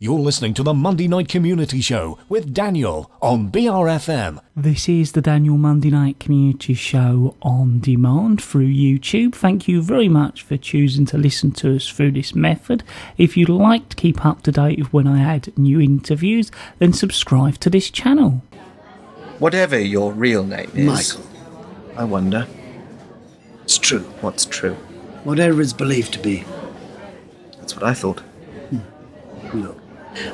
You're listening to the Monday Night Community Show with Daniel on BRFM. This is the Daniel Monday Night Community Show on demand through YouTube. Thank you very much for choosing to listen to us through this method. If you'd like to keep up to date with when I add new interviews, then subscribe to this channel. Whatever your real name is... Michael. I wonder. It's true. What's true? Whatever it's believed to be. That's what I thought. Look,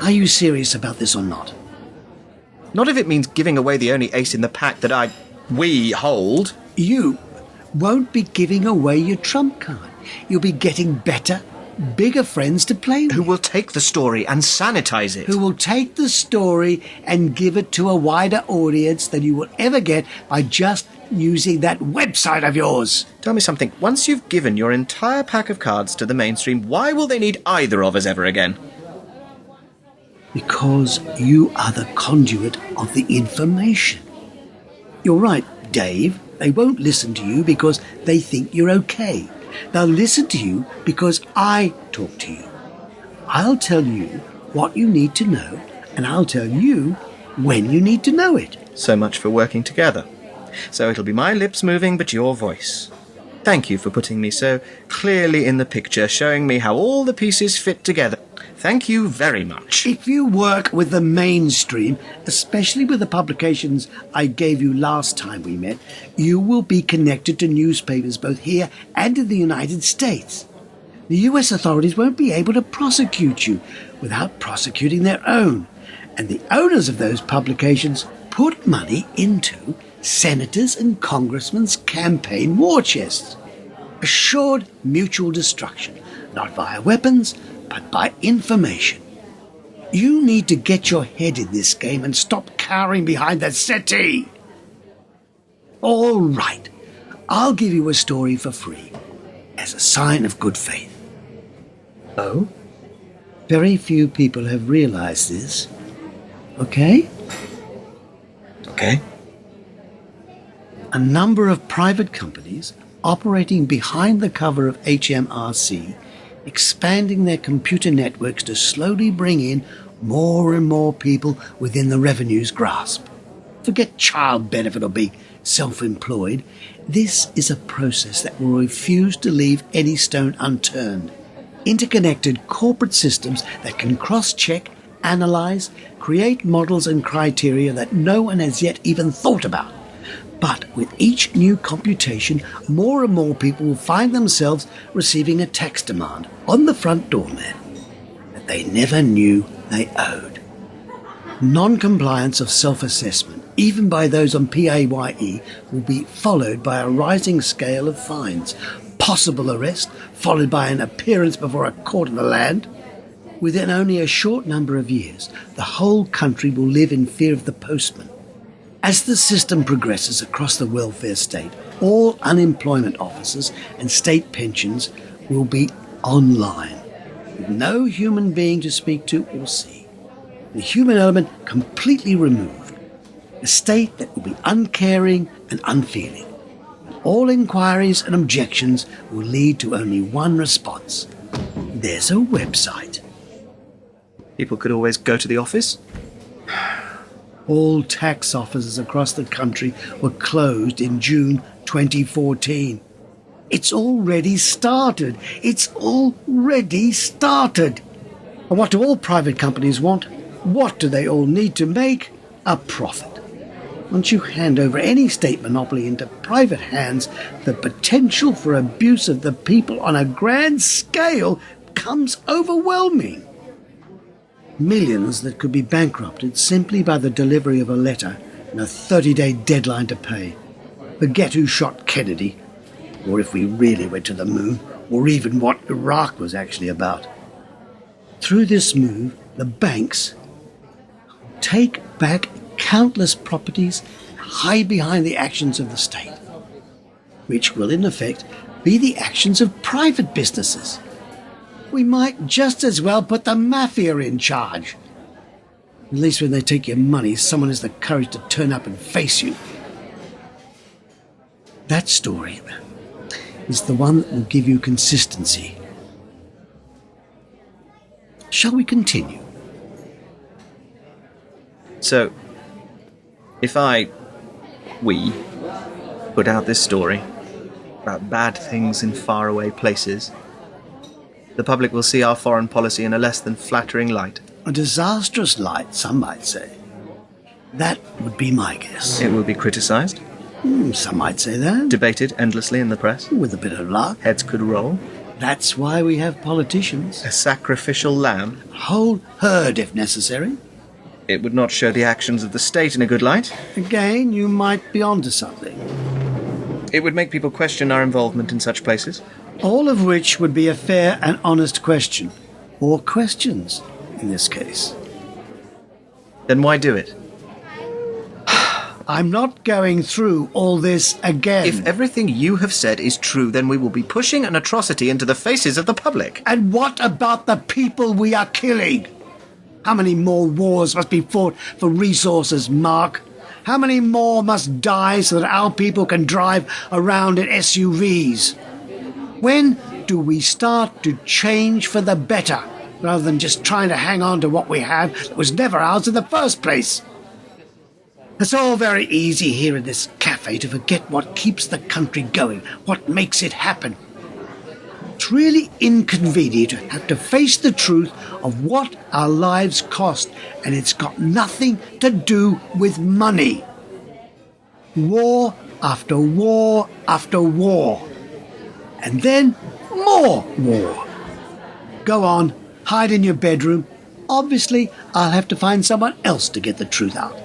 are you serious about this or not? Not if it means giving away the only ace in the pack that we hold. You won't be giving away your trump card. You'll be getting better, bigger friends to play with. Who will take the story and sanitize it. Who will take the story and give it to a wider audience than you will ever get by just using that website of yours. Tell me something. Once you've given your entire pack of cards to the mainstream, why will they need either of us ever again? Because you are the conduit of the information. You're right, Dave. They won't listen to you because they think you're okay. They'll listen to you because I talk to you. I'll tell you what you need to know, and I'll tell you when you need to know it. So much for working together. So it'll be my lips moving, but your voice. Thank you for putting me so clearly in the picture, showing me how all the pieces fit together. Thank you very much. If you work with the mainstream, especially with the publications I gave you last time we met, you will be connected to newspapers both here and in the United States. The US authorities won't be able to prosecute you without prosecuting their own. And the owners of those publications put money into senators' and congressmen's campaign war chests. Assured mutual destruction, not via weapons, but by information. You need to get your head in this game and stop cowering behind that settee. All right, I'll give you a story for free, as a sign of good faith. Oh? Very few people have realized this. Okay? Okay. A number of private companies operating behind the cover of HMRC, expanding their computer networks to slowly bring in more and more people within the revenue's grasp. Forget child benefit or being self-employed. This is a process that will refuse to leave any stone unturned. Interconnected corporate systems that can cross-check, analyze, create models and criteria that no one has yet even thought about. But with each new computation, more and more people will find themselves receiving a tax demand on the front doormat that they never knew they owed. Non-compliance of self-assessment, even by those on PAYE, will be followed by a rising scale of fines, possible arrest, followed by an appearance before a court of the land. Within only a short number of years, the whole country will live in fear of the postman. As the system progresses across the welfare state, all unemployment offices and state pensions will be online, with no human being to speak to or see. The human element completely removed. A state that will be uncaring and unfeeling. All inquiries and objections will lead to only one response. There's a website. People could always go to the office. All tax offices across the country were closed in June 2014. It's already started. It's already started. And what do all private companies want? What do they all need to make? A profit. Once you hand over any state monopoly into private hands, the potential for abuse of the people on a grand scale becomes overwhelming. Millions that could be bankrupted simply by the delivery of a letter and a 30-day deadline to pay. Forget who shot Kennedy, or if we really went to the moon, or even what Iraq was actually about. Through this move, the banks take back countless properties and hide behind the actions of the state, which will in effect be the actions of private businesses. We might just as well put the mafia in charge. At least when they take your money, someone has the courage to turn up and face you. That story is the one that will give you consistency. Shall we continue? So, if we, put out this story about bad things in faraway places, the public will see our foreign policy in a less than flattering light. A disastrous light, some might say. That would be my guess. It will be criticised, Some might say that. debated endlessly in the press. With a bit of luck. Heads could roll. That's why we have politicians. A sacrificial lamb. Whole herd if necessary. It would not show the actions of the state in a good light. Again, you might be onto something. It would make people question our involvement in such places. All of which would be a fair and honest question. Or questions, in this case. Then why do it? I'm not going through all this again. If everything you have said is true, then we will be pushing an atrocity into the faces of the public. And what about the people we are killing? How many more wars must be fought for resources, Mark? How many more must die so that our people can drive around in SUVs? When do we start to change for the better, rather than just trying to hang on to what we have that was never ours in the first place? It's all very easy here in this cafe to forget what keeps the country going, what makes it happen. It's really inconvenient to have to face the truth of what our lives cost, and it's got nothing to do with money. War after war after war. And then more war. Go on, hide in your bedroom. Obviously, I'll have to find someone else to get the truth out.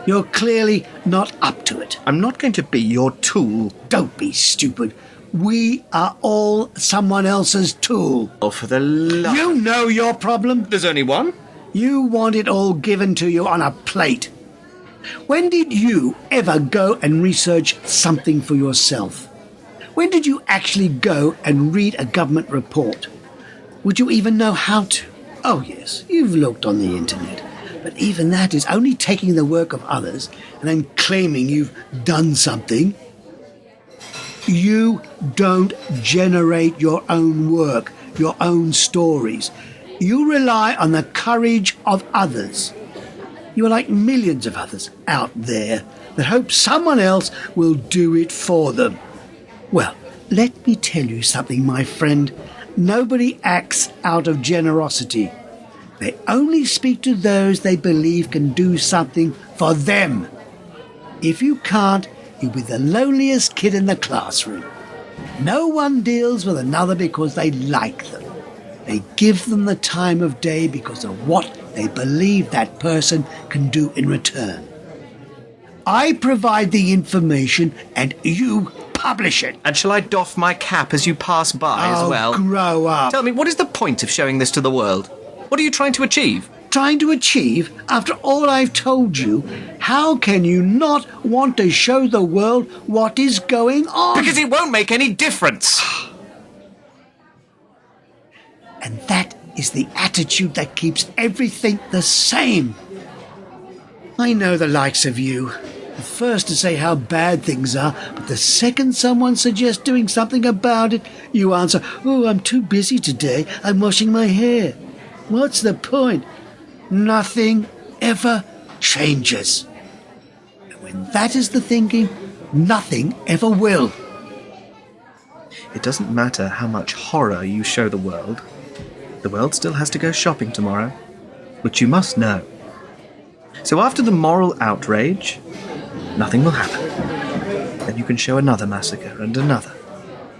You're clearly not up to it. I'm not going to be your tool. Don't be stupid. We are all someone else's tool. Oh, for the love... You know your problem. There's only one. You want it all given to you on a plate. When did you ever go and research something for yourself? When did you actually go and read a government report? Would you even know how to? Oh yes, you've looked on the internet. But even that is only taking the work of others and then claiming you've done something. You don't generate your own work, your own stories. You rely on the courage of others. You are like millions of others out there that hope someone else will do it for them. Well, let me tell you something, my friend. Nobody acts out of generosity. They only speak to those they believe can do something for them. If you can't, you'll be the loneliest kid in the classroom. No one deals with another because they like them. They give them the time of day because of what they believe that person can do in return. I provide the information and you publish it. And shall I doff my cap as you pass by as well? Grow up. Tell me, what is the point of showing this to the world? What are you trying to achieve? Trying to achieve? After all I've told you, how can you not want to show the world what is going on? Because it won't make any difference. And that is the attitude that keeps everything the same. I know the likes of you. The first to say how bad things are, but the second someone suggests doing something about it, you answer, "Oh, I'm too busy today. I'm washing my hair." What's the point? Nothing ever changes. And when that is the thinking, nothing ever will. It doesn't matter how much horror you show the world still has to go shopping tomorrow, which you must know. So after the moral outrage, nothing will happen. Then you can show another massacre and another.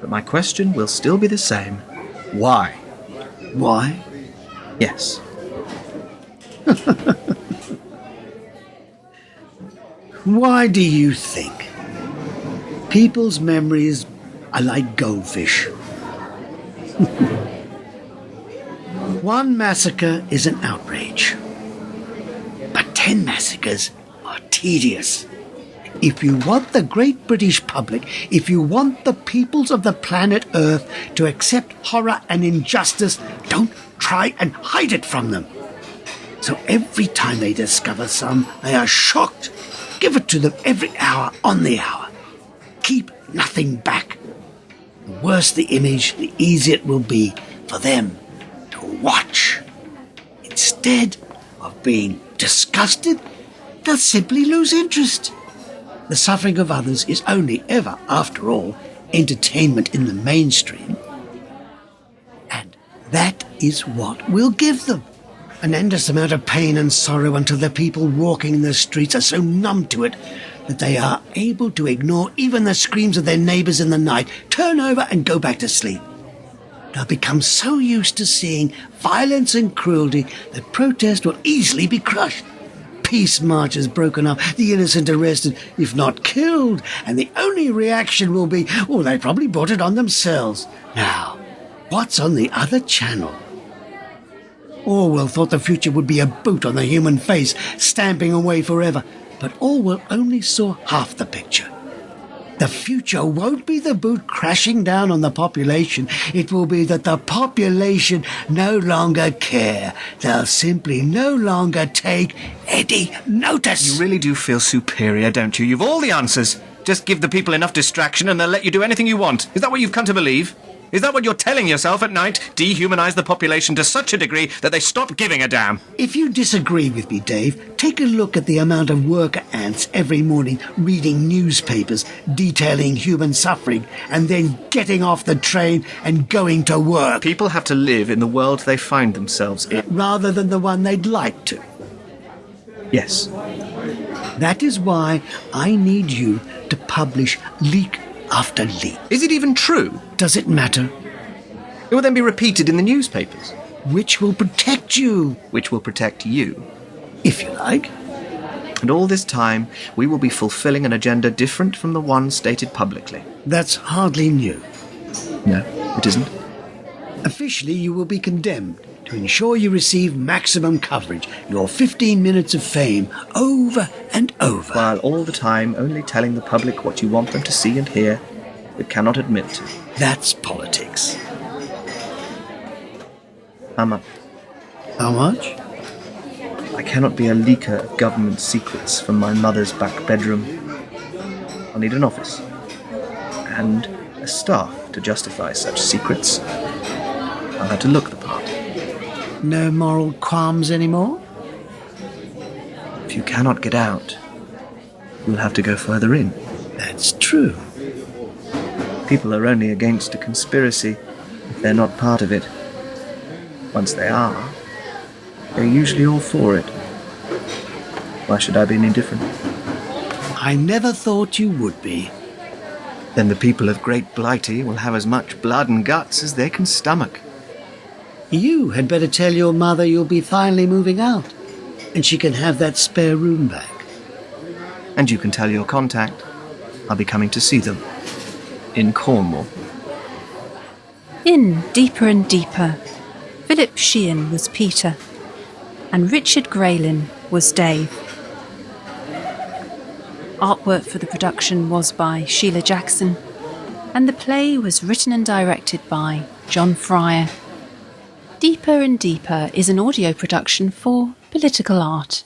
But my question will still be the same. Why? Why? Yes. Why do you think? People's memories are like goldfish. One massacre is an outrage, but 10 massacres are tedious. If you want the great British public, if you want the peoples of the planet Earth to accept horror and injustice, don't try and hide it from them. So every time they discover some, they are shocked. Give it to them every hour on the hour. Keep nothing back. The worse the image, the easier it will be for them to watch. Instead of being disgusted, they'll simply lose interest. The suffering of others is only ever, after all, entertainment in the mainstream. And that is what we'll give them. An endless amount of pain and sorrow until the people walking in the streets are so numb to it that they are able to ignore even the screams of their neighbours in the night, turn over and go back to sleep. They'll become so used to seeing violence and cruelty that protest will easily be crushed. Peace marches broken up, the innocent arrested, if not killed, and the only reaction will be, oh, they probably brought it on themselves. Now, what's on the other channel? Orwell thought the future would be a boot on the human face, stamping away forever. But Orwell only saw half the picture. The future won't be the boot crashing down on the population. It will be that the population no longer care. They'll simply no longer take any notice. You really do feel superior, don't you? You've all the answers. Just give the people enough distraction and they'll let you do anything you want. Is that what you've come to believe? Is that what you're telling yourself at night? Dehumanize the population to such a degree that they stop giving a damn. If you disagree with me, Dave, take a look at the amount of worker ants every morning reading newspapers detailing human suffering and then getting off the train and going to work. People have to live in the world they find themselves in. Rather than the one they'd like to. Yes. That is why I need you to publish leak after leak. Is it even true? Does it matter? It will then be repeated in the newspapers. Which will protect you. Which will protect you. If you like. And all this time, we will be fulfilling an agenda different from the one stated publicly. That's hardly new. No, it isn't. Officially, you will be condemned to ensure you receive maximum coverage, your 15 minutes of fame, over and over. While all the time only telling the public what you want them to see and hear, but cannot admit to. That's politics. How much? How much? I cannot be a leaker of government secrets from my mother's back bedroom. I'll need an office. And a staff to justify such secrets. I'll have to look the part. No moral qualms anymore? If you cannot get out, you'll have to go further in. That's true. People are only against a conspiracy if they're not part of it. Once they are, they're usually all for it. Why should I be any different? I never thought you would be. Then the people of Great Blighty will have as much blood and guts as they can stomach. You had better tell your mother you'll be finally moving out, and she can have that spare room back. And you can tell your contact I'll be coming to see them. In Cornwall. In Deeper and Deeper, Philip Sheehan was Peter, and Richard Graylin was Dave. Artwork for the production was by Sheila Jackson, and the play was written and directed by John Fryer. Deeper and Deeper is an audio production for Political Art.